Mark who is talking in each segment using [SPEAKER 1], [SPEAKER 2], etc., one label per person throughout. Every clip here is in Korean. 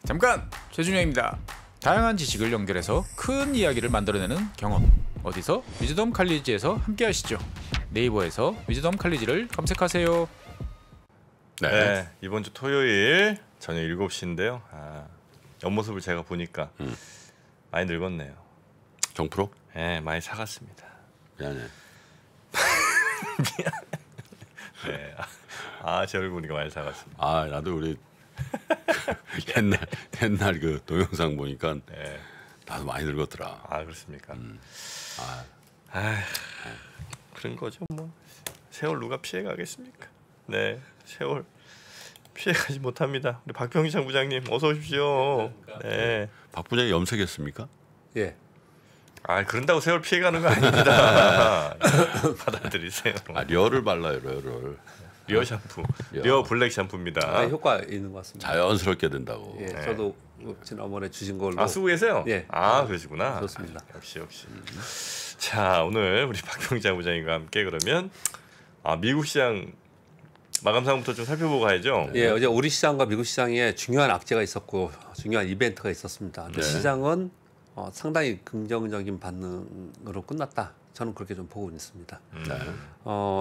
[SPEAKER 1] 잠깐! 최준영입니다. 다양한 지식을 연결해서 큰 이야기를 만들어내는 경험. 어디서? 위즈덤 칼리지에서 함께 하시죠. 네이버에서 위즈덤 칼리지를 검색하세요.
[SPEAKER 2] 네, 이번 주 토요일 저녁 7시인데요. 옆모습을 제가 보니까 많이 늙었네요.
[SPEAKER 3] 정프로?
[SPEAKER 2] 네, 많이 사갔습니다.
[SPEAKER 3] 미안해.
[SPEAKER 2] 네, 제 얼굴 보니까 많이 사갔습니다.
[SPEAKER 3] 나도 우리 옛날 그 동영상 보니까
[SPEAKER 2] 네.
[SPEAKER 3] 나도 많이 늙었더라.
[SPEAKER 2] 그렇습니까? 그런 거죠 뭐. 세월 누가 피해가겠습니까? 네, 세월 피해가지 못합니다. 우리 박병장 부장님 어서 오십시오. 네.
[SPEAKER 3] 박 부장이 염색했습니까?
[SPEAKER 4] 예.
[SPEAKER 2] 그런다고 세월 피해가는 거 아닙니다. 받아들이세요.
[SPEAKER 3] 려를 발라요, 려를.
[SPEAKER 2] 려 샴푸, 려 블랙 샴푸입니다.
[SPEAKER 4] 효과 있는 것 같습니다.
[SPEAKER 3] 자연스럽게 된다고.
[SPEAKER 4] 예,
[SPEAKER 2] 네.
[SPEAKER 4] 저도 지난번에 주신 걸로
[SPEAKER 2] 쓰고 계세요?
[SPEAKER 4] 예.
[SPEAKER 2] 그러시구나.
[SPEAKER 4] 좋습니다.
[SPEAKER 2] 역시. 자, 오늘 우리 박병장 부장님과 함께 그러면 미국 시장 마감 상황부터 좀 살펴보고 가야죠.
[SPEAKER 4] 예, 어제 우리 시장과 미국 시장에 중요한 악재가 있었고 중요한 이벤트가 있었습니다. 근데
[SPEAKER 3] 네.
[SPEAKER 4] 시장은 상당히 긍정적인 반응으로 끝났다. 저는 그렇게 좀 보고 있습니다.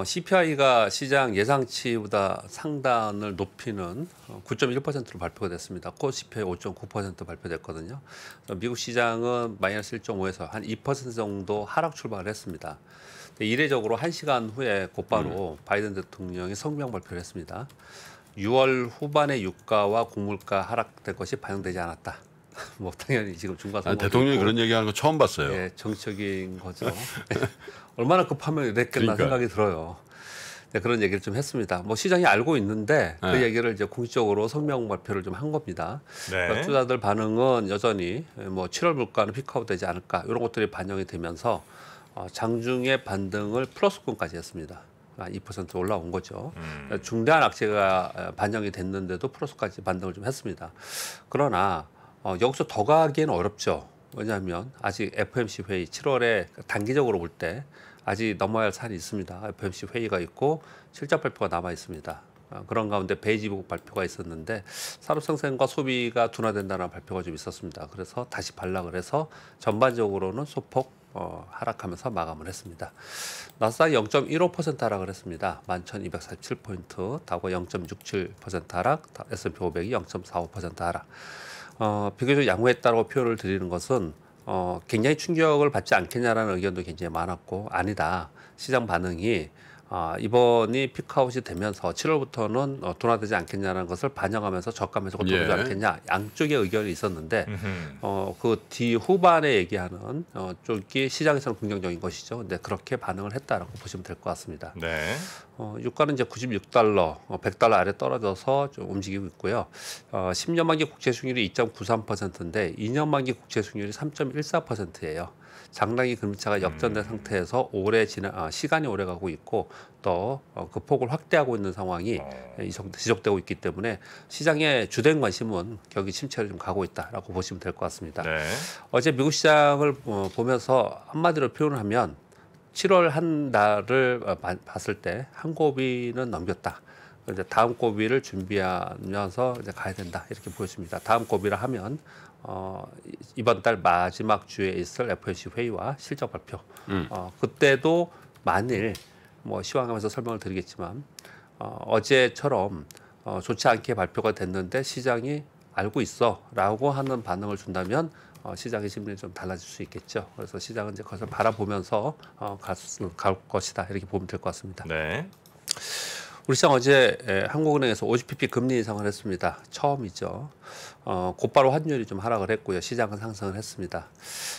[SPEAKER 4] CPI가 시장 예상치보다 상단을 높이는 9.1%로 발표가 됐습니다. 코 CPI 5.9% 발표됐거든요. 미국 시장은 마이너스 1.5에서 한 2% 정도 하락 출발을 했습니다. 이례적으로 1시간 후에 곧바로 바이든 대통령이 성명 발표를 했습니다. 6월 후반에 유가와 곡물가 하락될 것이 반영되지 않았다. 뭐 당연히 지금 중간선거
[SPEAKER 3] 대통령이 그런 얘기하는 거 처음 봤어요.
[SPEAKER 4] 예, 정치적인 거죠. 얼마나 급하면 이랬겠나
[SPEAKER 3] 그러니까요.
[SPEAKER 4] 생각이 들어요. 네, 그런 얘기를 좀 했습니다. 뭐 시장이 알고 있는데 그 얘기를 이제 공식적으로 성명 발표를 좀 한 겁니다.
[SPEAKER 2] 네.
[SPEAKER 4] 그러니까 투자들 반응은 여전히 뭐 7월 물가는 피크아웃되지 않을까 이런 것들이 반영이 되면서 장중의 반등을 플러스권까지 했습니다. 2% 올라온 거죠. 중대한 악재가 반영이 됐는데도 플러스까지 반등을 좀 했습니다. 그러나 여기서 더 가기에는 어렵죠. 왜냐하면 아직 FOMC 회의 7월에 단기적으로 볼 때 아직 넘어야 할 산이 있습니다. FOMC 회의가 있고 실적 발표가 남아 있습니다. 그런 가운데 베이지북 발표가 있었는데 산업 생산과 소비가 둔화된다는 발표가 좀 있었습니다. 그래서 다시 반락을 해서 전반적으로는 소폭 하락하면서 마감을 했습니다. 나스닥이 0.15% 하락을 했습니다. 11,247포인트, 다우가 0.67% 하락, S&P 500이 0.45% 하락. 비교적 양호했다고 표현을 드리는 것은 굉장히 충격을 받지 않겠냐라는 의견도 굉장히 많았고 아니다. 시장 반응이 이번이 피크아웃이 되면서 7월부터는 둔화되지 않겠냐는 것을 반영하면서 저가 매수가 들어오지 않겠냐 양쪽의 의견이 있었는데 그 뒤 후반에 얘기하는 쪽이 시장에서는 긍정적인 것이죠. 근데 그렇게 반응을 했다라고 보시면 될 것 같습니다.
[SPEAKER 2] 네.
[SPEAKER 4] 유가는 이제 96달러, 100달러 아래 떨어져서 좀 움직이고 있고요. 10년 만기 국채 수익률이 2.93%인데 2년 만기 국채 수익률이 3.14%예요. 장단기 금리차가 역전된 상태에서 시간이 오래 가고 있고 또 그 폭을 확대하고 있는 상황이 지속되고 있기 때문에 시장의 주된 관심은 경기 침체로 좀 가고 있다라고 보시면 될 것 같습니다.
[SPEAKER 2] 네.
[SPEAKER 4] 어제 미국 시장을 보면서 한마디로 표현하면 7월 한 달을 봤을 때 한 고비는 넘겼다. 이제 다음 고비를 준비하면서 이제 가야 된다 이렇게 보여집니다. 다음 고비를 하면 이번 달 마지막 주에 있을 FOMC 회의와 실적 발표. 그때도 만일 뭐 시황하면서 설명을 드리겠지만 어제처럼 좋지 않게 발표가 됐는데 시장이 알고 있어라고 하는 반응을 준다면 시장의 심리는 좀 달라질 수 있겠죠. 그래서 시장은 이제 그것을 바라보면서 갈 것이다 이렇게 보면 될 것 같습니다.
[SPEAKER 2] 네.
[SPEAKER 4] 우리 시장 어제 한국은행에서 50bp 금리 인상을 했습니다. 처음이죠. 곧바로 환율이 좀 하락을 했고요. 시장은 상승을 했습니다.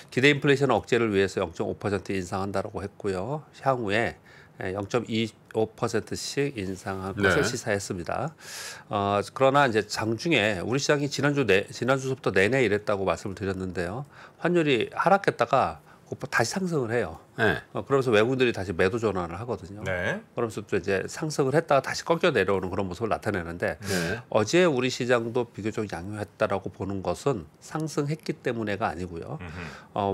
[SPEAKER 4] 기대 인플레이션 억제를 위해서 0.5% 인상한다라고 했고요. 향후에 0.25%씩 인상할 것을 시사했습니다. 그러나 이제 장중에 우리 시장이 지난주부터 내내 이랬다고 말씀을 드렸는데요. 환율이 하락했다가 다시 상승을 해요.
[SPEAKER 3] 네.
[SPEAKER 4] 그러면서 외국인들이 다시 매도 전환을 하거든요.
[SPEAKER 2] 네.
[SPEAKER 4] 그러면서 또 이제 상승을 했다가 다시 꺾여 내려오는 그런 모습을 나타내는데
[SPEAKER 3] 네.
[SPEAKER 4] 어제 우리 시장도 비교적 양호했다라고 보는 것은 상승했기 때문에가 아니고요.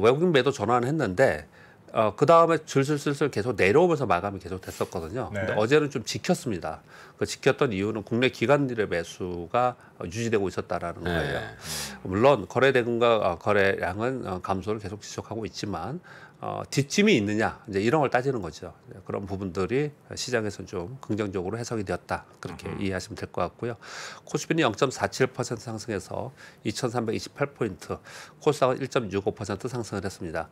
[SPEAKER 4] 외국인 매도 전환을 했는데 그 다음에 슬슬 계속 내려오면서 마감이 계속 됐었거든요.
[SPEAKER 2] 네.
[SPEAKER 4] 근데 어제는 좀 지켰습니다. 그 지켰던 이유는 국내 기관들의 매수가 유지되고 있었다라는 거예요. 물론 거래 대금과 거래량은 감소를 계속 지속하고 있지만 뒷짐이 있느냐 이제 이런 걸 따지는 거죠. 그런 부분들이 시장에서 좀 긍정적으로 해석이 되었다 그렇게 이해하시면 될 것 같고요. 코스피는 0.47% 상승해서 2,328포인트, 코스닥은 1.65% 상승을 했습니다.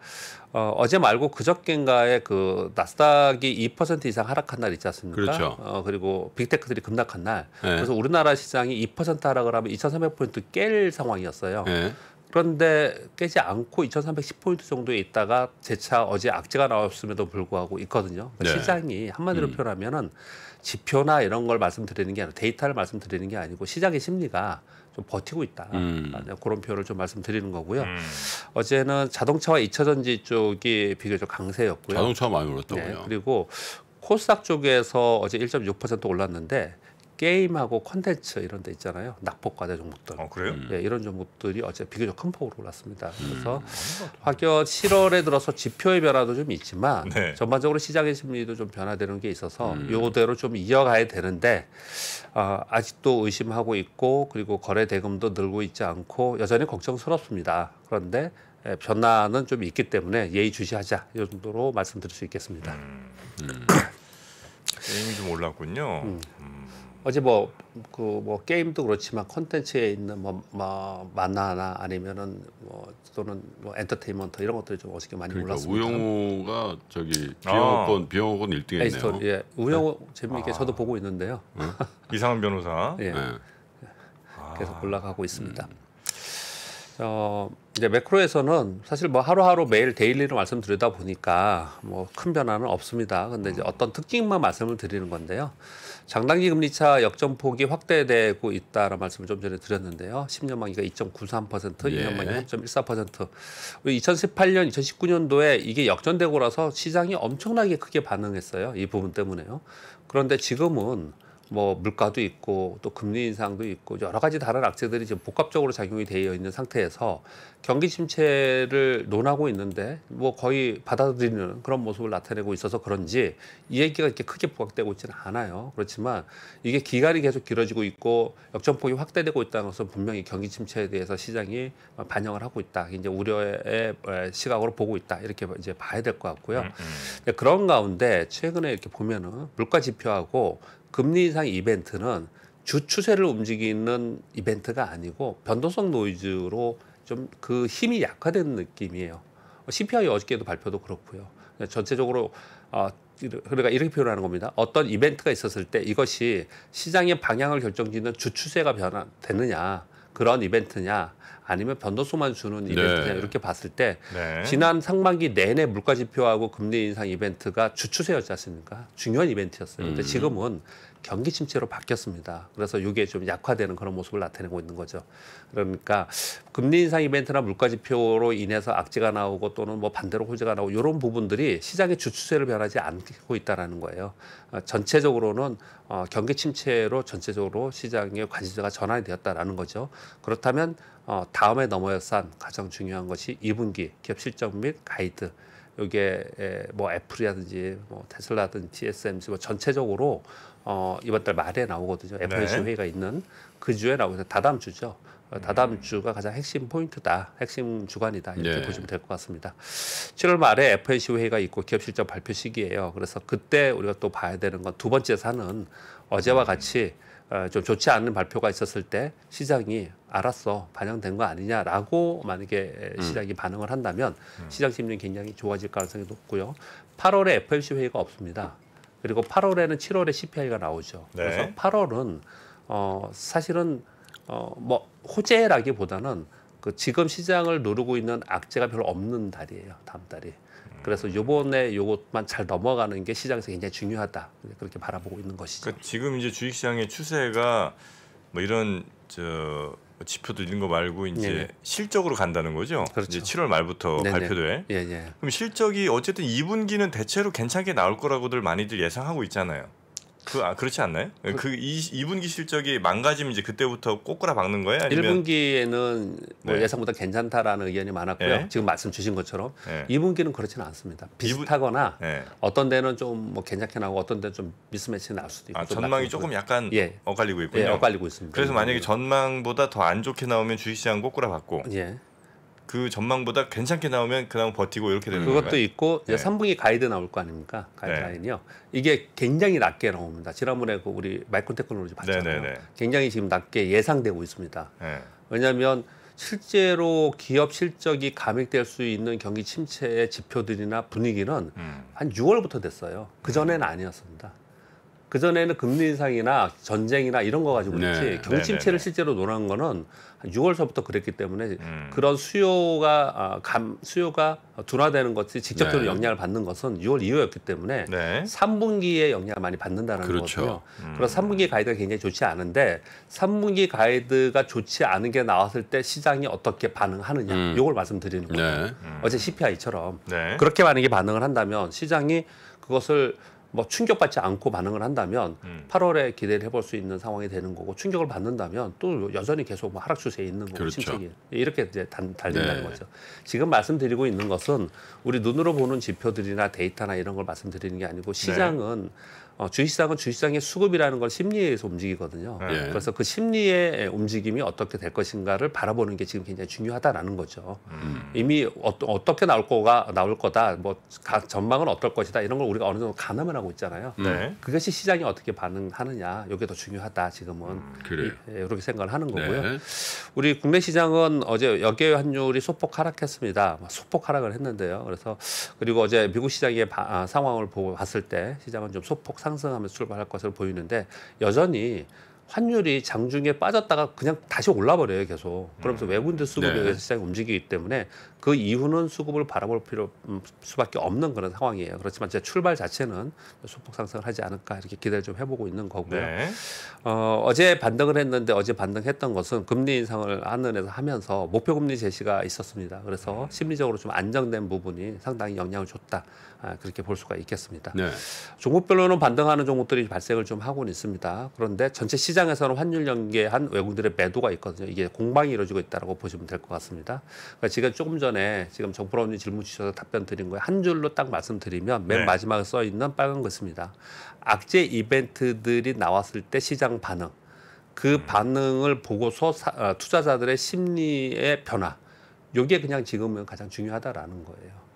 [SPEAKER 4] 어제 말고 그저께인가에 그 나스닥이 2% 이상 하락한 날 있지 않습니까?
[SPEAKER 3] 그렇죠.
[SPEAKER 4] 그리고 빅테크들이 급락한 날.
[SPEAKER 3] 네.
[SPEAKER 4] 그래서 우리나라 시장이 2% 하락을 하면 2,300포인트 깰 상황이었어요.
[SPEAKER 3] 네.
[SPEAKER 4] 그런데 깨지 않고 2,310포인트 정도에 있다가 재차 어제 악재가 나왔음에도 불구하고 있거든요. 그러니까
[SPEAKER 3] 네.
[SPEAKER 4] 시장이 한마디로 표현하면은 지표나 이런 걸 말씀드리는 게 아니라 데이터를 말씀드리는 게 아니고 시장의 심리가 좀 버티고 있다. 그런 표현을 좀 말씀드리는 거고요. 어제는 자동차와 2차 전지 쪽이 비교적 강세였고요.
[SPEAKER 3] 자동차 많이 올랐다고요.
[SPEAKER 4] 네, 그리고 코스닥 쪽에서 어제 1.6% 올랐는데 게임하고 콘텐츠 이런 데 있잖아요. 낙폭과대 종목들.
[SPEAKER 2] 그래요?
[SPEAKER 4] 네, 이런 종목들이 어제 비교적 큰 폭으로 올랐습니다. 그래서 확연 7월에 들어서 지표의 변화도 좀 있지만
[SPEAKER 2] 네.
[SPEAKER 4] 전반적으로 시장의 심리도 좀 변화되는 게 있어서 요대로 좀 이어가야 되는데 아직도 의심하고 있고 그리고 거래 대금도 늘고 있지 않고 여전히 걱정스럽습니다. 그런데 변화는 좀 있기 때문에 예의주시하자 이 정도로 말씀드릴 수 있겠습니다.
[SPEAKER 2] 게임이 좀 올랐군요.
[SPEAKER 4] 어제 게임도 그렇지만 콘텐츠에 있는 만화나 아니면은 또는 엔터테인먼트 이런 것들이 좀 어저께 많이
[SPEAKER 3] 그러니까
[SPEAKER 4] 올랐습니다.
[SPEAKER 3] 우영우가 저기 비영어권 1등했네요.
[SPEAKER 4] 에이스토리, 예, 우영우 재미있게 저도 보고 있는데요.
[SPEAKER 2] 이상한 변호사.
[SPEAKER 4] 예,
[SPEAKER 3] 네.
[SPEAKER 4] 계속 올라가고 있습니다. 이제 매크로에서는 사실 하루하루 매일 데일리로 말씀드리다 보니까 큰 변화는 없습니다. 근데 이제 어떤 특징만 말씀을 드리는 건데요. 장단기 금리차 역전폭이 확대되고 있다라는 말씀을 좀 전에 드렸는데요. 10년 만기가 2.93%, 2년 만기 3.14%. 2018년, 2019년도에 이게 역전되고 나서 시장이 엄청나게 크게 반응했어요. 이 부분 때문에요. 그런데 지금은 물가도 있고 또 금리 인상도 있고 여러 가지 다른 악재들이 지금 복합적으로 작용이 되어 있는 상태에서 경기 침체를 논하고 있는데 거의 받아들이는 그런 모습을 나타내고 있어서 그런지 이 얘기가 이렇게 크게 부각되고 있지는 않아요. 그렇지만 이게 기간이 계속 길어지고 있고 역전폭이 확대되고 있다는 것은 분명히 경기 침체에 대해서 시장이 반영을 하고 있다. 이제 우려의 시각으로 보고 있다. 이렇게 이제 봐야 될 것 같고요. 그런 가운데 최근에 이렇게 보면은 물가 지표하고 금리 인상 이벤트는 주 추세를 움직이는 이벤트가 아니고 변동성 노이즈로 좀 그 힘이 약화된 느낌이에요. CPI 어저께도 발표도 그렇고요. 전체적으로 그러니까 이렇게 표현하는 겁니다. 어떤 이벤트가 있었을 때 이것이 시장의 방향을 결정짓는 주 추세가 변화되느냐 그런 이벤트냐 아니면 변동성만 주는 이벤트냐 이렇게 봤을 때 지난 상반기 내내 물가 지표하고 금리 인상 이벤트가 주 추세였지 않습니까? 중요한 이벤트였어요. 근데 지금은 경기 침체로 바뀌었습니다. 그래서 이게 좀 약화되는 그런 모습을 나타내고 있는 거죠. 그러니까 금리 인상 이벤트나 물가 지표로 인해서 악재가 나오고 또는 반대로 호재가 나오고 이런 부분들이 시장의 주 추세를 변하지 않고 있다라는 거예요. 전체적으로는 경기 침체로 전체적으로 시장의 관심사가 전환이 되었다라는 거죠. 그렇다면 다음에 넘어야만 가장 중요한 것이 2분기 기업 실적 및 가이드. 이게 애플이라든지 테슬라든지 TSMC 전체적으로 이번 달 말에 나오거든요. FOMC 회의가 있는 그 주에 나오고 다다음 주죠. 다다음 주가 가장 핵심 포인트다, 핵심 주간이다 이렇게 보시면 될 것 같습니다. 7월 말에 FOMC 회의가 있고 기업 실적 발표 시기예요. 그래서 그때 우리가 또 봐야 되는 건 두 번째 사는 어제와 같이 좀 좋지 않은 발표가 있었을 때 시장이 알았어 반영된 거 아니냐라고 만약에 시장이 반응을 한다면 시장 심리는 굉장히 좋아질 가능성이 높고요. 8월에 FOMC 회의가 없습니다. 그리고 8월에는 7월에 CPI가 나오죠. 그래서 8월은 사실은 호재라기보다는 지금 시장을 누르고 있는 악재가 별로 없는 달이에요. 다음 달이. 그래서 요번에 요것만 잘 넘어가는 게 시장에서 굉장히 중요하다. 그렇게 바라보고 있는 것이죠.
[SPEAKER 2] 그러니까 지금 이제 주식시장의 추세가 이런 지표도 있는 거 말고 이제 실적으로 간다는 거죠.
[SPEAKER 4] 그렇죠.
[SPEAKER 2] 이제 7월 말부터 발표돼. 그럼 실적이 어쨌든 2분기는 대체로 괜찮게 나올 거라고들 많이들 예상하고 있잖아요. 그렇지 않나요? 그 2분기 실적이 망가지면 이제 그때부터 꼬꾸라 박는 거예요? 아니면
[SPEAKER 4] 1분기에는 뭐
[SPEAKER 2] 네.
[SPEAKER 4] 예상보다 괜찮다라는 의견이 많았고요.
[SPEAKER 2] 네.
[SPEAKER 4] 지금 말씀 주신 것처럼
[SPEAKER 2] 네.
[SPEAKER 4] 2분기는 그렇지는 않습니다. 비슷하거나
[SPEAKER 2] 네.
[SPEAKER 4] 어떤 데는 좀 뭐 괜찮게 나오고 어떤 데는 좀 미스매치 날 수도 있고. 좀
[SPEAKER 2] 전망이
[SPEAKER 4] 낮고
[SPEAKER 2] 조금 약간
[SPEAKER 4] 예.
[SPEAKER 2] 엇갈리고 있군요.
[SPEAKER 4] 예, 엇갈리고 있습니다.
[SPEAKER 2] 그래서 만약에 전망보다 더 안 좋게 나오면 주식시장 꼬꾸라 받고
[SPEAKER 4] 예.
[SPEAKER 2] 그 전망보다 괜찮게 나오면 그다음 버티고 이렇게 되는
[SPEAKER 4] 그것도
[SPEAKER 2] 건가요?
[SPEAKER 4] 있고 이제
[SPEAKER 2] 네.
[SPEAKER 4] 3분기 가이드 나올 거 아닙니까? 가이드라인이요. 이게 굉장히 낮게 나옵니다. 지난번에 그 우리 마이크론 테크놀로지 봤잖아요.
[SPEAKER 2] 네네네.
[SPEAKER 4] 굉장히 지금 낮게 예상되고 있습니다.
[SPEAKER 2] 네.
[SPEAKER 4] 왜냐하면 실제로 기업 실적이 감액될 수 있는 경기 침체의 지표들이나 분위기는 한 6월부터 됐어요. 그 전에는 아니었습니다. 그 전에는 금리 인상이나 전쟁이나 이런 거 가지고 그렇지
[SPEAKER 3] 네.
[SPEAKER 4] 경기 침체를
[SPEAKER 2] 네네네.
[SPEAKER 4] 실제로 논한 거는 한 6월서부터 그랬기 때문에 그런 수요가 둔화되는 것이 직접적으로
[SPEAKER 3] 네.
[SPEAKER 4] 영향을 받는 것은 6월 이후였기 때문에
[SPEAKER 2] 네.
[SPEAKER 4] 3분기에 영향을 많이 받는다는
[SPEAKER 3] 그렇죠.
[SPEAKER 4] 거거든요. 그래서 3분기 가이드가 굉장히 좋지 않은데 3분기 가이드가 좋지 않은 게 나왔을 때 시장이 어떻게 반응하느냐 이걸 말씀드리는 거예요.
[SPEAKER 3] 네.
[SPEAKER 4] 어제 CPI처럼
[SPEAKER 2] 네.
[SPEAKER 4] 그렇게 만약에 반응을 한다면 시장이 그것을 뭐 충격받지 않고 반응을 한다면 8월에 기대를 해볼 수 있는 상황이 되는 거고 충격을 받는다면 또 여전히 계속 뭐 하락 추세에 있는 거고
[SPEAKER 3] 그렇죠.
[SPEAKER 4] 침체기 이렇게 이제 달린다는
[SPEAKER 3] 네.
[SPEAKER 4] 거죠. 지금 말씀드리고 있는 것은 우리 눈으로 보는 지표들이나 데이터나 이런 걸 말씀드리는 게 아니고 시장은 주식시장은 주식시장의 수급이라는 걸 심리에 의해서 움직이거든요.
[SPEAKER 2] 네.
[SPEAKER 4] 그래서 그 심리의 움직임이 어떻게 될 것인가를 바라보는 게 지금 굉장히 중요하다라는 거죠. 이미 어떻게 나올 거다, 뭐 전망은 어떨 것이다 이런 걸 우리가 어느 정도 가늠을 하고 있잖아요.
[SPEAKER 2] 네.
[SPEAKER 4] 그것이 시장이 어떻게 반응하느냐 이게 더 중요하다 지금은
[SPEAKER 3] 그래요.
[SPEAKER 4] 이렇게 생각을 하는 거고요.
[SPEAKER 3] 네.
[SPEAKER 4] 우리 국내 시장은 어제 여객 환율이 소폭 하락했습니다. 소폭 하락을 했는데요. 그리고 어제 미국 시장의 상황을 봤을 때 시장은 좀 소폭 상승하면서 출발할 것으로 보이는데 여전히 환율이 장중에 빠졌다가 그냥 다시 올라버려요 계속. 그러면서 외국인들 수급에
[SPEAKER 3] 네.
[SPEAKER 4] 의해서 시장이 움직이기 때문에 그 이후는 수급을 바라볼 수밖에 없는 그런 상황이에요. 그렇지만 제 출발 자체는 소폭 상승을 하지 않을까 이렇게 기대를 좀 해보고 있는 거고요.
[SPEAKER 2] 네.
[SPEAKER 4] 어제 반등을 했는데 어제 반등했던 것은 금리 인상을 한은에서 하면서 목표 금리 제시가 있었습니다. 그래서 심리적으로 좀 안정된 부분이 상당히 영향을 줬다. 그렇게 볼 수가 있겠습니다.
[SPEAKER 3] 네.
[SPEAKER 4] 종목별로는 반등하는 종목들이 발생을 좀 하고는 있습니다. 그런데 전체 시장에서는 환율 연계한 외국인들의 매도가 있거든요. 이게 공방이 이루어지고 있다고 보시면 될 것 같습니다. 그러니까 지금 조금 전에 지금 정프로님 질문 주셔서 답변 드린 거에 한 줄로 딱 말씀드리면 맨
[SPEAKER 2] 네.
[SPEAKER 4] 마지막에 써 있는 빨간 거 있습니다. 악재 이벤트들이 나왔을 때 시장 반응, 그 반응을 보고서 투자자들의 심리의 변화, 이게 그냥 지금은 가장 중요하다라는 거예요.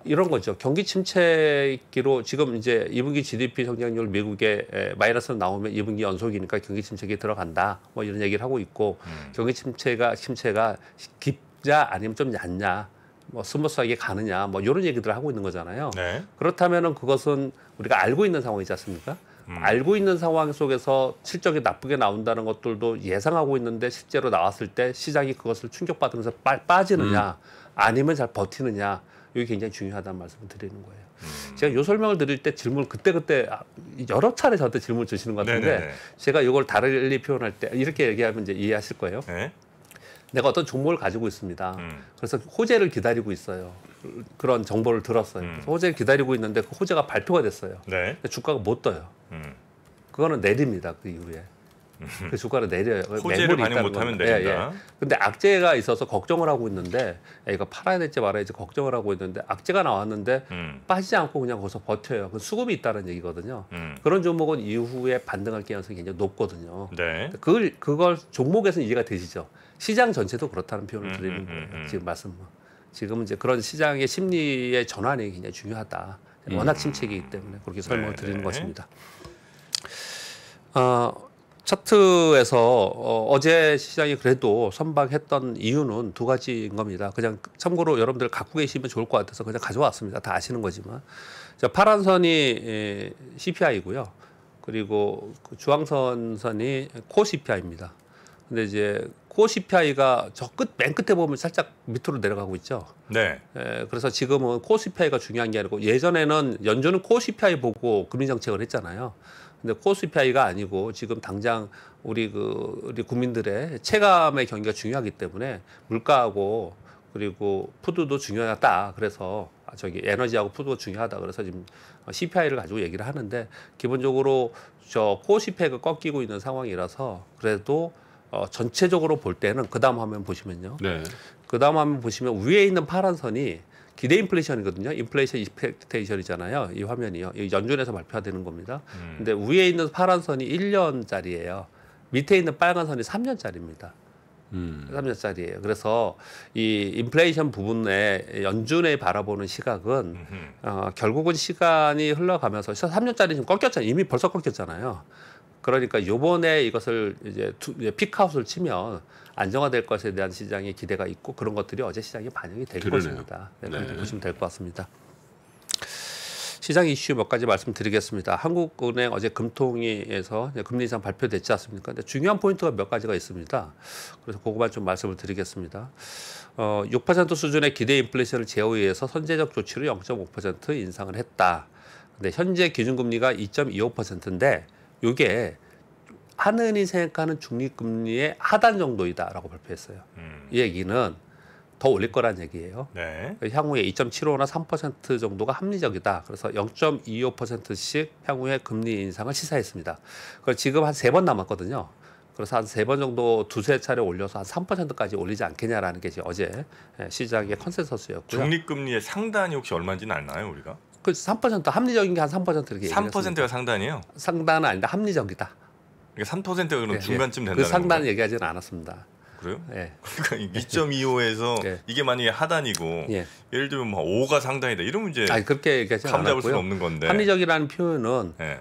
[SPEAKER 4] 이런 거죠. 경기 침체기로 지금 이제 2분기 GDP 성장률 미국의 마이너스로 나오면 2분기 연속이니까 경기 침체기 들어간다. 뭐 이런 얘기를 하고 있고 경기 침체가 깊냐 아니면 좀 얕냐, 뭐 스무스하게 가느냐, 뭐 이런 얘기들을 하고 있는 거잖아요.
[SPEAKER 2] 네.
[SPEAKER 4] 그렇다면은 그것은 우리가 알고 있는 상황이지 않습니까? 알고 있는 상황 속에서 실적이 나쁘게 나온다는 것들도 예상하고 있는데 실제로 나왔을 때 시장이 그것을 충격받으면서 빠지느냐 아니면 잘 버티느냐, 이게 굉장히 중요하다는 말씀을 드리는 거예요. 제가 이 설명을 드릴 때 질문을 그때 여러 차례 저한테 질문을 주시는 것 같은데
[SPEAKER 2] 네네네.
[SPEAKER 4] 제가 이걸 달리 표현할 때 이렇게 얘기하면 이제 이해하실 거예요.
[SPEAKER 2] 네.
[SPEAKER 4] 내가 어떤 종목을 가지고 있습니다. 그래서 호재를 기다리고 있어요. 그런 정보를 들었어요. 그래서 호재를 기다리고 있는데 그 호재가 발표가 됐어요.
[SPEAKER 2] 네.
[SPEAKER 4] 근데 주가가 못 떠요. 그거는 내립니다. 그 이후에. 그 주가를 내려요.
[SPEAKER 2] 호재를
[SPEAKER 4] 매물이
[SPEAKER 2] 반영
[SPEAKER 4] 있다는
[SPEAKER 2] 못하면
[SPEAKER 4] 겁니다.
[SPEAKER 2] 내린다.
[SPEAKER 4] 근데 악재가 있어서 걱정을 하고 있는데 이거 팔아야 될지 말아야지 걱정을 하고 있는데 악재가 나왔는데 빠지지 않고 그냥 거기서 버텨요. 그 수급이 있다는 얘기거든요. 그런 종목은 이후에 반등할 가능성이 굉장히 높거든요.
[SPEAKER 2] 네.
[SPEAKER 4] 그걸 종목에서는 이해가 되시죠? 시장 전체도 그렇다는 표현을 드리는 거예요. 지금 말씀. 지금은 이제 그런 시장의 심리의 전환이 굉장히 중요하다. 워낙 침체이기 때문에 그렇게 설명을 드리는 것입니다. 차트에서 어제 시장이 그래도 선방했던 이유는 두 가지인 겁니다. 그냥 참고로 여러분들 갖고 계시면 좋을 것 같아서 그냥 가져왔습니다. 다 아시는 거지만. 자, 파란 선이 CPI고요. 그리고 그 주황선 선이 코어 CPI입니다. 근데 이제 코어 CPI가 저 맨 끝에 보면 살짝 밑으로 내려가고 있죠.
[SPEAKER 2] 네.
[SPEAKER 4] 그래서 지금은 코어 CPI가 중요한 게 아니고 예전에는 연준은 코어 CPI 보고 금리 정책을 했잖아요. 근데 코어 CPI가 아니고 지금 당장 우리 국민들의 체감의 경기가 중요하기 때문에 물가하고 그리고 푸드도 중요하다. 그래서 저기 에너지하고 푸드가 중요하다. 그래서 지금 CPI를 가지고 얘기를 하는데 기본적으로 저 코어 CPI가 꺾이고 있는 상황이라서 그래도 전체적으로 볼 때는 그 다음 화면 보시면요.
[SPEAKER 3] 네.
[SPEAKER 4] 그 다음 화면 보시면 위에 있는 파란 선이 기대 인플레이션이거든요. 인플레이션 익스펙테이션이잖아요. 이 화면이요. 이 연준에서 발표되는 겁니다. 근데 위에 있는 파란 선이 1년짜리예요. 밑에 있는 빨간 선이 3년짜리입니다. 3년짜리예요. 그래서 이 인플레이션 부분에 연준에 바라보는 시각은 결국은 시간이 흘러가면서 3년짜리 지금 꺾였잖아요. 이미 벌써 꺾였잖아요. 그러니까 요번에 이것을 이제 피크아웃을 치면 안정화될 것에 대한 시장의 기대가 있고 그런 것들이 어제 시장에 반영이 될 것입니다. 네, 그렇게 보시면 될 것 같습니다. 시장 이슈 몇 가지 말씀드리겠습니다. 한국은행 어제 금통위에서 금리 인상 발표됐지 않습니까? 근데 중요한 포인트가 몇 가지가 있습니다. 그래서 그것만 좀 말씀을 드리겠습니다. 6% 수준의 기대 인플레이션을 제어위해서 선제적 조치로 0.5% 인상을 했다. 근데 현재 기준금리가 2.25%인데 이게 한은이 생각하는 중립금리의 하단 정도이다라고 발표했어요. 이 얘기는 더 올릴 거란 얘기예요.
[SPEAKER 2] 네.
[SPEAKER 4] 향후에 2.75나 3% 정도가 합리적이다. 그래서 0.25%씩 향후에 금리 인상을 시사했습니다. 그걸 지금 한 3번 남았거든요. 그래서 한 3번 정도 두세 차례 올려서 한 3%까지 올리지 않겠냐라는 게 어제 시장의 컨센서스였고요.
[SPEAKER 2] 중립금리의 상단이 혹시 얼마인지는 알나요, 우리가?
[SPEAKER 4] 그 3% 합리적인 게 한 3% 이렇게 얘기했습니다.
[SPEAKER 2] 3%가 상단이에요?
[SPEAKER 4] 상단은 아닌데 합리적이다.
[SPEAKER 2] 그러니까 3%가 그럼
[SPEAKER 4] 예,
[SPEAKER 2] 중간쯤
[SPEAKER 4] 예.
[SPEAKER 2] 된다는
[SPEAKER 4] 그 상단은
[SPEAKER 2] 건가요?
[SPEAKER 4] 얘기하지는 않았습니다.
[SPEAKER 2] 그래요?
[SPEAKER 4] 예.
[SPEAKER 2] 그러니까 2.25에서
[SPEAKER 4] 예.
[SPEAKER 2] 이게 만약에 하단이고
[SPEAKER 4] 예.
[SPEAKER 2] 예를 들면 뭐 5가 상단이다 이러면 이제
[SPEAKER 4] 아니 그렇게 얘기하지는
[SPEAKER 2] 감 잡을 수는
[SPEAKER 4] 않았고요.
[SPEAKER 2] 없는 건데.
[SPEAKER 4] 합리적이라는 표현은
[SPEAKER 2] 예.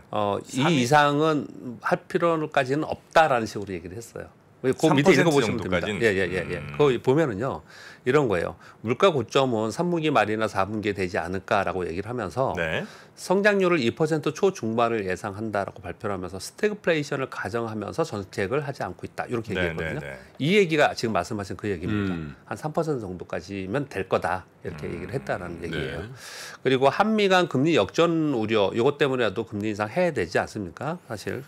[SPEAKER 4] 이 이상은 할 필요까지는 없다라는 식으로 얘기를 했어요. 그 밑에
[SPEAKER 2] 3%
[SPEAKER 4] 읽어보시면 됩니다.
[SPEAKER 2] 정도까지는?
[SPEAKER 4] 예. 거기 보면은요 이런 거예요. 물가 고점은 3분기 말이나 4분기에 되지 않을까라고 얘기를 하면서
[SPEAKER 2] 네.
[SPEAKER 4] 성장률을 2% 초중반을 예상한다라고 발표를 하면서 스태그플레이션을 가정하면서 정책을 하지 않고 있다 이렇게 얘기했거든요.
[SPEAKER 2] 네.
[SPEAKER 4] 이 얘기가 지금 말씀하신 그 얘기입니다. 한 3% 정도까지면 될 거다 이렇게 얘기를 했다라는 얘기예요.
[SPEAKER 3] 네.
[SPEAKER 4] 그리고 한미 간 금리 역전 우려 이것 때문에라도 금리 인상 해야 되지 않습니까? 사실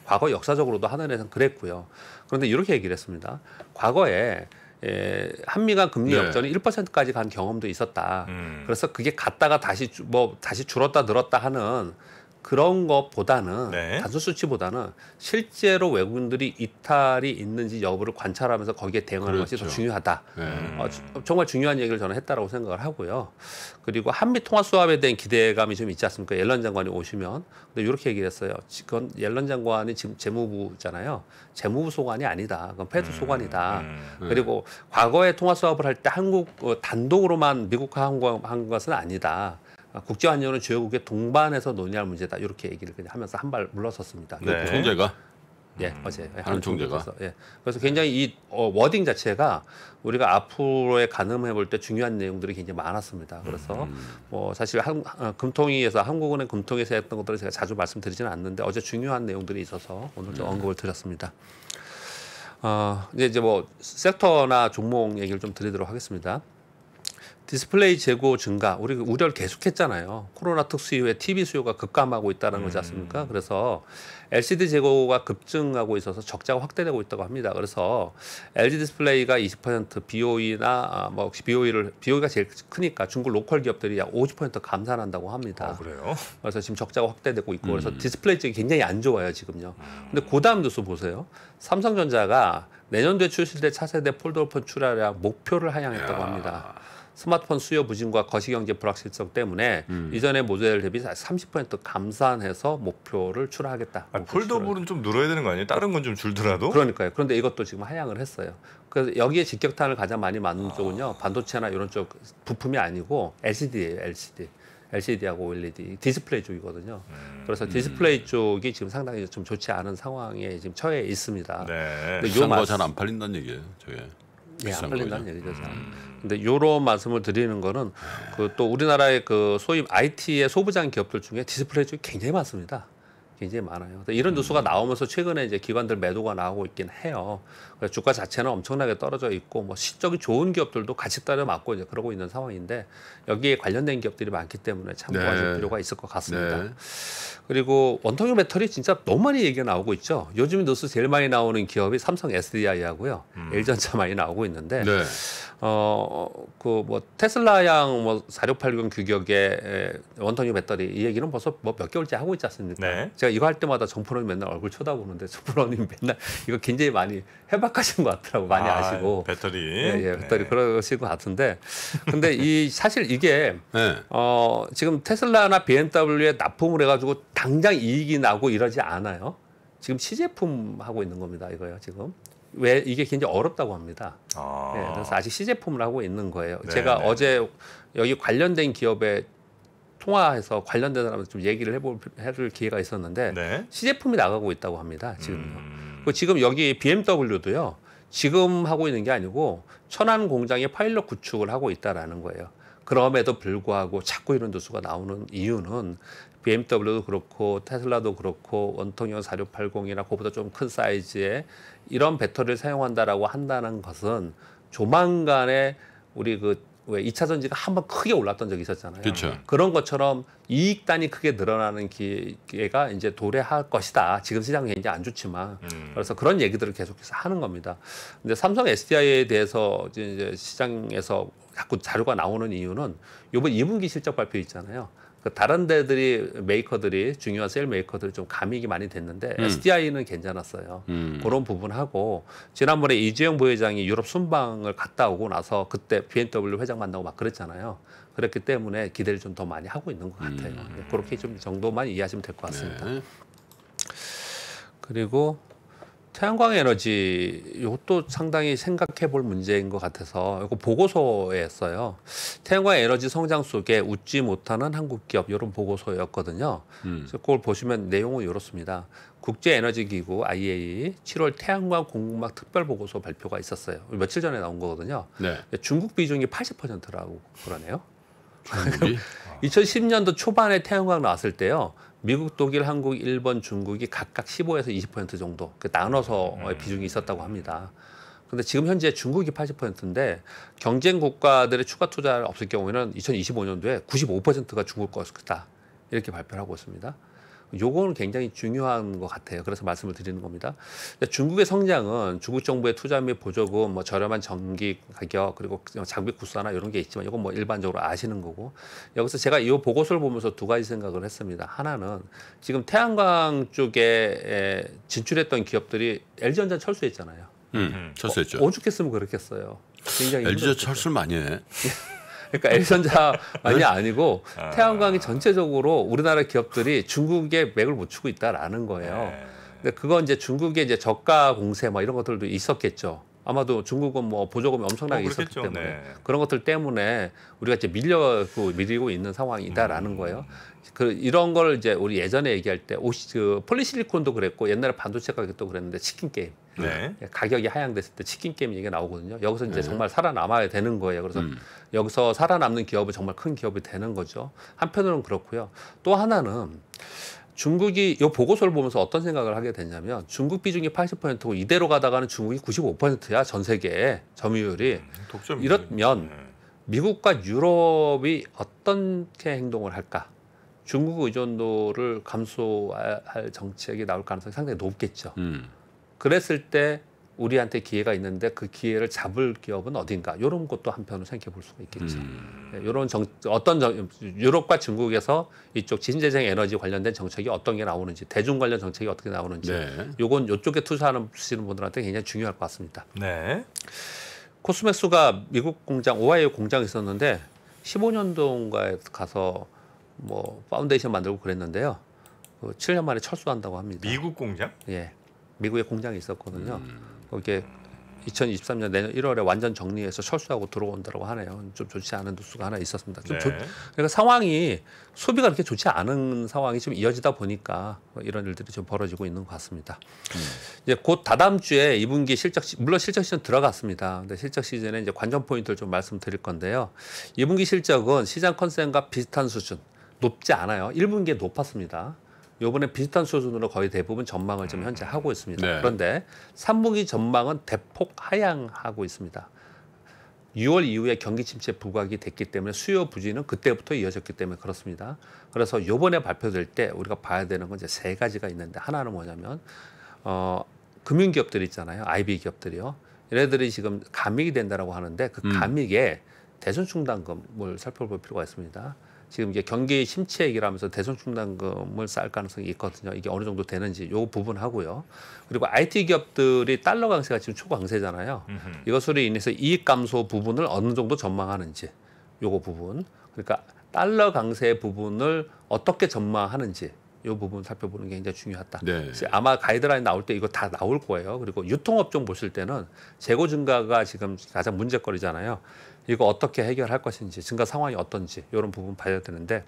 [SPEAKER 4] 과거 역사적으로도 하늘에선 그랬고요. 그런데 이렇게 얘기를 했습니다. 과거에 한미 간 금리
[SPEAKER 3] 네.
[SPEAKER 4] 역전이 1%까지 간 경험도 있었다. 그래서 그게 갔다가 다시 다시 줄었다 늘었다 하는 그런 것보다는
[SPEAKER 2] 네.
[SPEAKER 4] 단순 수치보다는 실제로 외국인들이 이탈이 있는지 여부를 관찰하면서 거기에 대응하는 것이 더
[SPEAKER 3] 그렇죠.
[SPEAKER 4] 중요하다.
[SPEAKER 3] 네.
[SPEAKER 4] 정말 중요한 얘기를 저는 했다라고 생각을 하고요. 그리고 한미 통화 수합에 대한 기대감이 좀 있지 않습니까? 옐런 장관이 오시면. 근데 이렇게 얘기를 했어요. 그건 옐런 장관이 지금 재무부잖아요. 재무부 소관이 아니다. 그건 패드 소관이다. 그리고 과거에 통화 수합을 할 때 한국 단독으로만 미국과 한 것은 아니다. 국제환율은 주요국의 동반해서 논의할 문제다. 이렇게 얘기를 그냥 하면서 한 발 물러섰습니다.
[SPEAKER 2] 네.
[SPEAKER 3] 총재가
[SPEAKER 4] 예, 어제
[SPEAKER 3] 하는 총재가.
[SPEAKER 4] 예. 그래서 굉장히 이 워딩 자체가 우리가 앞으로의 가늠해 볼 때 중요한 내용들이 굉장히 많았습니다. 그래서 뭐 사실 금통위에서 한국은행 금통위에서 했던 것들을 제가 자주 말씀드리지는 않는데 어제 중요한 내용들이 있어서 오늘 좀 언급을 드렸습니다. 이제 뭐 섹터나 종목 얘기를 좀 드리도록 하겠습니다. 디스플레이 재고 증가, 우리 우려를 계속했잖아요. 코로나 특수 이후에 TV 수요가 급감하고 있다는 거지 않습니까? 그래서 LCD 재고가 급증하고 있어서 적자가 확대되고 있다고 합니다. 그래서 LG 디스플레이가 20%, BOE나 뭐 혹시 BOE가 제일 크니까 중국 로컬 기업들이 약 50% 감산한다고 합니다.
[SPEAKER 2] 그래요?
[SPEAKER 4] 그래서 지금 적자가 확대되고 있고 그래서 디스플레이 쪽이 굉장히 안 좋아요 지금요. 근데 그다음 뉴스 보세요. 삼성전자가 내년도에 출시될 차세대 폴더폰 출하량 목표를 하향했다고 합니다. 스마트폰 수요 부진과 거시경제 불확실성 때문에 이전의 모델 대비 30% 감산해서 목표를 출하하겠다.
[SPEAKER 2] 폴더블은 좀 늘어야 되는 거 아니에요? 다른 건 좀 줄더라도?
[SPEAKER 4] 그러니까요. 그런데 이것도 지금 하향을 했어요. 그래서 여기에 직격탄을 가장 많이 맞는 쪽은요. 반도체나 이런 쪽 부품이 아니고 LCD예요. LCD하고 OLED 디스플레이 쪽이거든요. 그래서 디스플레이 쪽이 지금 상당히 좀 좋지 않은 상황에 지금 처해 있습니다.
[SPEAKER 2] 네.
[SPEAKER 4] 근데
[SPEAKER 3] 비싼 거 잘 안 팔린다는 얘기예요. 저게.
[SPEAKER 4] 예,
[SPEAKER 3] 비싼
[SPEAKER 4] 안 팔린다는
[SPEAKER 3] 거죠.
[SPEAKER 4] 얘기죠. 근데 요런 말씀을 드리는 거는 그 또 우리나라의 그 소위 IT의 소부장 기업들 중에 디스플레이 쪽이 굉장히 많습니다. 굉장히 많아요. 이런 뉴스가 나오면서 최근에 이제 기관들 매도가 나오고 있긴 해요. 그래서 주가 자체는 엄청나게 떨어져 있고 뭐 실적이 좋은 기업들도 같이 따라 맞고 이제 그러고 있는 상황인데 여기에 관련된 기업들이 많기 때문에 참고하실
[SPEAKER 3] 네.
[SPEAKER 4] 필요가 있을 것 같습니다.
[SPEAKER 3] 네.
[SPEAKER 4] 그리고 원통형 배터리 진짜 너무 많이 얘기가 나오고 있죠. 요즘 뉴스 제일 많이 나오는 기업이 삼성 SDI하고요. LG전자 많이 나오고 있는데
[SPEAKER 3] 네.
[SPEAKER 4] 그 뭐 테슬라양 뭐 4680 규격의 원통형 배터리 이 얘기는 벌써 뭐 몇 개월째 하고 있지 않습니까?
[SPEAKER 2] 네.
[SPEAKER 4] 제가 이거 할 때마다 정프로님 맨날 얼굴 쳐다보는데 정프로님 맨날 이거 굉장히 많이 해박하신 것 같더라고. 많이 아시고.
[SPEAKER 2] 배터리.
[SPEAKER 4] 예, 배터리 그러실 것 같은데. 근데 이 사실 이게
[SPEAKER 3] 네.
[SPEAKER 4] 지금 테슬라나 BMW에 납품을 해가지고 당장 이익이 나고 이러지 않아요. 지금 시제품 하고 있는 겁니다. 이거요 지금. 왜 이게 굉장히 어렵다고 합니다. 예, 그래서 아직 시제품을 하고 있는 거예요.
[SPEAKER 2] 네,
[SPEAKER 4] 제가
[SPEAKER 2] 네.
[SPEAKER 4] 어제 여기 관련된 기업에 통화해서 관련된 사람한테 좀 얘기를 해볼 기회가 있었는데
[SPEAKER 2] 네.
[SPEAKER 4] 시제품이 나가고 있다고 합니다. 지금요. 그 지금 여기 BMW도요. 지금 하고 있는 게 아니고 천안 공장에 파일럿 구축을 하고 있다라는 거예요. 그럼에도 불구하고 자꾸 이런 뉴스가 나오는 이유는 BMW도 그렇고 테슬라도 그렇고 원통형 4680이나 그보다 좀 큰 사이즈의 이런 배터리를 사용한다라고 한다는 것은 조만간에 우리 왜 2차 전지가 한번 크게 올랐던 적이 있었잖아요.
[SPEAKER 3] 그렇죠.
[SPEAKER 4] 그런 것처럼 이익단이 크게 늘어나는 기회가 이제 도래할 것이다. 지금 시장은 굉장히 안 좋지만 그래서 그런 얘기들을 계속해서 하는 겁니다. 근데 삼성 SDI에 대해서 이제 시장에서 자꾸 자료가 나오는 이유는 이번 2분기 실적 발표 있잖아요. 그 다른 데들이 메이커들이 중요한 셀 메이커들이 좀 감익이 많이 됐는데 SDI는 괜찮았어요. 그런 부분하고 지난번에 이재용 부회장이 유럽 순방을 갔다 오고 나서 그때 BMW 회장 만나고 막 그랬잖아요. 그렇기 때문에 기대를 좀 더 많이 하고 있는 것 같아요. 그렇게 좀 정도만 이해하시면 될 것 같습니다.
[SPEAKER 3] 네.
[SPEAKER 4] 그리고 태양광 에너지 이것도 상당히 생각해 볼 문제인 것 같아서 이거 보고서에 했어요. 태양광 에너지 성장 속에 웃지 못하는 한국 기업 이런 보고서였거든요. 그래서 그걸 보시면 내용은 이렇습니다. 국제에너지기구 IEA 7월 태양광 공급망 특별 보고서 발표가 있었어요. 며칠 전에 나온 거거든요.
[SPEAKER 3] 네.
[SPEAKER 4] 중국 비중이 80%라고 그러네요.
[SPEAKER 3] 중국이
[SPEAKER 4] 2010년도 초반에 태양광 나왔을 때요. 미국, 독일, 한국, 일본, 중국이 각각 15에서 20% 정도 나눠서 비중이 있었다고 합니다. 그런데 지금 현재 중국이 80%인데 경쟁 국가들의 추가 투자가 없을 경우에는 2025년도에 95%가 중국 것이다. 이렇게 발표를 하고 있습니다. 요거는 굉장히 중요한 것 같아요. 그래서 말씀을 드리는 겁니다. 중국의 성장은 중국 정부의 투자 및 보조금, 뭐 저렴한 전기 가격, 그리고 장비 국산화 이런 게 있지만 이건 뭐 일반적으로 아시는 거고 여기서 제가 이 보고서를 보면서 두 가지 생각을 했습니다. 하나는 지금 태양광 쪽에 진출했던 기업들이 LG전자 철수했잖아요.
[SPEAKER 3] 철수했죠.
[SPEAKER 4] 오죽했으면 그렇겠어요. 굉장히
[SPEAKER 3] LG가
[SPEAKER 4] 힘들었겠죠.
[SPEAKER 3] 철수를 많이 해.
[SPEAKER 4] 그러니까 LG전자만이 아니고 태양광이 전체적으로 우리나라 기업들이 중국에 맥을 못 추고 있다라는 거예요. 근데 그건 이제 중국의 이제 저가 공세 뭐 이런 것들도 있었겠죠. 아마도 중국은 뭐 보조금이 엄청나게 있었기
[SPEAKER 2] 그렇겠죠.
[SPEAKER 4] 때문에
[SPEAKER 2] 네.
[SPEAKER 4] 그런 것들 때문에 우리가 이제 밀리고 있는 상황이다라는 거예요. 이런 걸 이제 우리 예전에 얘기할 때 폴리실리콘도 그랬고 옛날에 반도체 가격도 그랬는데 치킨 게임.
[SPEAKER 2] 네.
[SPEAKER 4] 가격이 하향됐을 때 치킨 게임 얘기가 나오거든요. 여기서 이제 정말 살아남아야 되는 거예요. 그래서 여기서 살아남는 기업은 정말 큰 기업이 되는 거죠. 한편으로는 그렇고요. 또 하나는 중국이 이 보고서를 보면서 어떤 생각을 하게 됐냐면 중국 비중이 80%고 이대로 가다가는 중국이 95%야 전 세계에 점유율이.
[SPEAKER 2] 독점
[SPEAKER 4] 이러면 미국과 유럽이 어떻게 행동을 할까? 중국 의존도를 감소할 정책이 나올 가능성이 상당히 높겠죠. 그랬을 때 우리한테 기회가 있는데 그 기회를 잡을 기업은 어딘가 이런 것도 한편으로 생각해 볼 수가 있겠죠. 이런 유럽과 중국에서 이쪽 신재생 에너지 관련된 정책이 어떤 게 나오는지 대중 관련 정책이 어떻게 나오는지
[SPEAKER 3] 네.
[SPEAKER 4] 요건 이쪽에 투자하시는 분들한테 굉장히 중요할 것 같습니다.
[SPEAKER 2] 네.
[SPEAKER 4] 코스맥스가 미국 공장 오하이오 공장이 있었는데 15년도인가에 가서 뭐 파운데이션 만들고 그랬는데요. 7년 만에 철수한다고 합니다.
[SPEAKER 2] 미국 공장?
[SPEAKER 4] 예. 미국에 공장이 있었거든요. 거기에 2023년 내년 1월에 완전 정리해서 철수하고 들어온다고 하네요. 좀 좋지 않은 뉴스가 하나 있었습니다. 좀
[SPEAKER 2] 네.
[SPEAKER 4] 그러니까 상황이 소비가 그렇게 좋지 않은 상황이 좀 이어지다 보니까 이런 일들이 좀 벌어지고 있는 것 같습니다. 이제 곧 다다음 주에 2분기 물론 실적 시즌 들어갔습니다. 근데 실적 시즌에 이제 관전 포인트를 좀 말씀드릴 건데요. 2분기 실적은 시장 컨센과 비슷한 수준, 높지 않아요. 1분기에 높았습니다. 요번에 비슷한 수준으로 거의 대부분 전망을 지금 현재 하고 있습니다.
[SPEAKER 3] 네.
[SPEAKER 4] 그런데 3분기 전망은 대폭 하향하고 있습니다. 6월 이후에 경기 침체 부각이 됐기 때문에 수요 부진은 그때부터 이어졌기 때문에 그렇습니다. 그래서 요번에 발표될 때 우리가 봐야 되는 건 이제 세 가지가 있는데 하나는 뭐냐면 금융기업들 있잖아요. IB 기업들이요. 얘네들이 지금 감익이 된다라고 하는데 그 감익에 대손충당금을 살펴볼 필요가 있습니다. 지금 이게 경기 침체 얘기를 하면서 대손충당금을 쌓을 가능성이 있거든요. 이게 어느 정도 되는지 요 부분 하고요. 그리고 IT 기업들이 달러 강세가 지금 초강세잖아요. 이것으로 인해서 이익 감소 부분을 어느 정도 전망하는지 요거 부분. 그러니까 달러 강세 부분을 어떻게 전망하는지 이 부분 살펴보는 게 굉장히 중요하다.
[SPEAKER 3] 네.
[SPEAKER 4] 아마 가이드라인 나올 때 이거 다 나올 거예요. 그리고 유통업종 보실 때는 재고 증가가 지금 가장 문제거리잖아요. 이거 어떻게 해결할 것인지, 증가 상황이 어떤지 이런 부분 봐야 되는데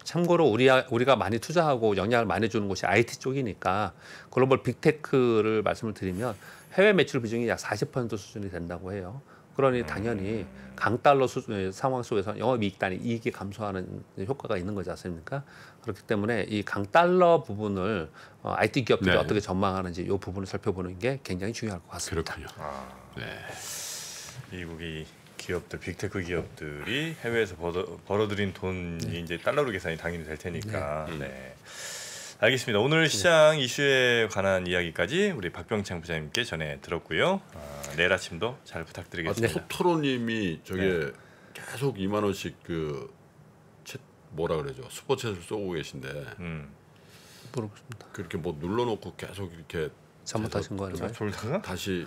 [SPEAKER 4] 참고로 우리가 많이 투자하고 영향을 많이 주는 곳이 IT 쪽이니까 글로벌 빅테크를 말씀을 드리면 해외 매출 비중이 약 40% 수준이 된다고 해요. 그러니 당연히 강달러 상황 속에서 영업이익 단위 이익이 감소하는 효과가 있는 거지 않습니까? 그렇기 때문에 이 강달러 부분을 IT 기업들이
[SPEAKER 3] 네.
[SPEAKER 4] 어떻게 전망하는지 이 부분을 살펴보는 게 굉장히 중요할 것 같습니다.
[SPEAKER 3] 그렇군요. 네.
[SPEAKER 2] 미국이 기업들, 빅테크 기업들이 해외에서 벌어들인 돈이 이제 달러로 계산이 당연히 될 테니까. 네. 알겠습니다. 오늘 시장 이슈에 관한 이야기까지 우리 박병창 부장님께 전해 들었고요. 내일 아침도 잘 부탁드리겠습니다.
[SPEAKER 3] 토토로님이 저게 계속 2만 원씩 그 뭐라 그러죠? 슈퍼챗을 쏘고 계신데
[SPEAKER 4] 모르겠습니다.
[SPEAKER 3] 그렇게 뭐 눌러놓고 계속 이렇게
[SPEAKER 4] 잘못하신 거 아닌가요?
[SPEAKER 2] 졸다가?
[SPEAKER 3] 다시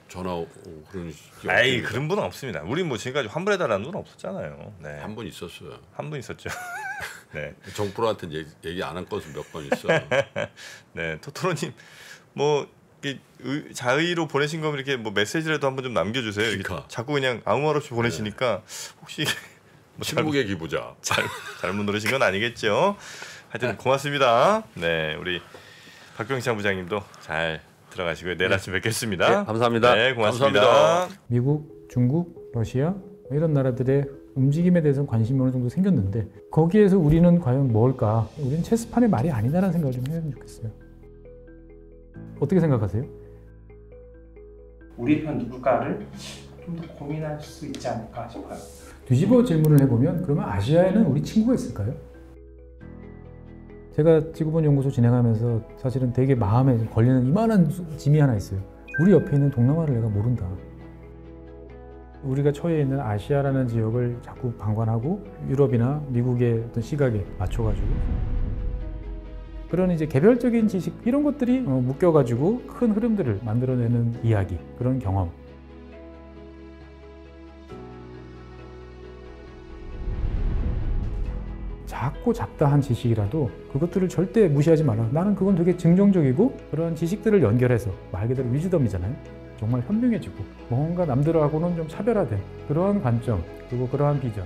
[SPEAKER 3] 전화 오고 그런.
[SPEAKER 2] 아이 그런 분은 없습니다. 우리 뭐 지금까지 환불해달라는 분은 없었잖아요. 네.
[SPEAKER 3] 한 분 있었어요.
[SPEAKER 2] 한 분 있었죠. 네.
[SPEAKER 3] 정프로한테 얘기 안 한 것은 몇 번 있어.
[SPEAKER 2] 네, 토토로님 뭐 자의로 보내신 거면 이렇게 뭐 메시지라도 한번 좀 남겨주세요. 이렇게
[SPEAKER 3] 그러니까.
[SPEAKER 2] 자꾸 그냥 아무 말 없이 보내시니까 혹시 뭐
[SPEAKER 3] 침묵의 기부자.
[SPEAKER 2] 잘못 누르신 건 아니겠죠? 하여튼 고맙습니다. 네, 우리 박병창 부장님도 잘 들어가시고요. 내일 아침 뵙겠습니다.
[SPEAKER 4] 네, 감사합니다.
[SPEAKER 2] 네, 고맙습니다.
[SPEAKER 3] 감사합니다.
[SPEAKER 5] 미국, 중국, 러시아 이런 나라들의 움직임에 대해서는 관심이 어느 정도 생겼는데 거기에서 우리는 과연 뭘까? 우리는 체스판의 말이 아니다라는 생각을 좀 해야 좋겠어요. 어떻게 생각하세요?
[SPEAKER 6] 우리 편 누굴까를 좀 더 고민할 수 있지 않을까 싶어요.
[SPEAKER 5] 뒤집어 질문을 해보면 그러면 아시아에는 우리 친구가 있을까요? 제가 지구본 연구소 진행하면서 사실은 되게 마음에 걸리는 이만한 짐이 하나 있어요. 우리 옆에 있는 동남아를 내가 모른다. 우리가 처해 있는 아시아라는 지역을 자꾸 방관하고 유럽이나 미국의 어떤 시각에 맞춰가지고 그런 이제 개별적인 지식 이런 것들이 묶여가지고 큰 흐름들을 만들어내는 이야기, 그런 경험. 작고 잡다한 지식이라도 그것들을 절대 무시하지 말라. 나는 그건 되게 긍정적이고 그런 지식들을 연결해서 말 그대로 위즈덤이잖아요. 정말 현명해지고 뭔가 남들하고는 좀 차별화된 그러한 관점 그리고 그러한 비전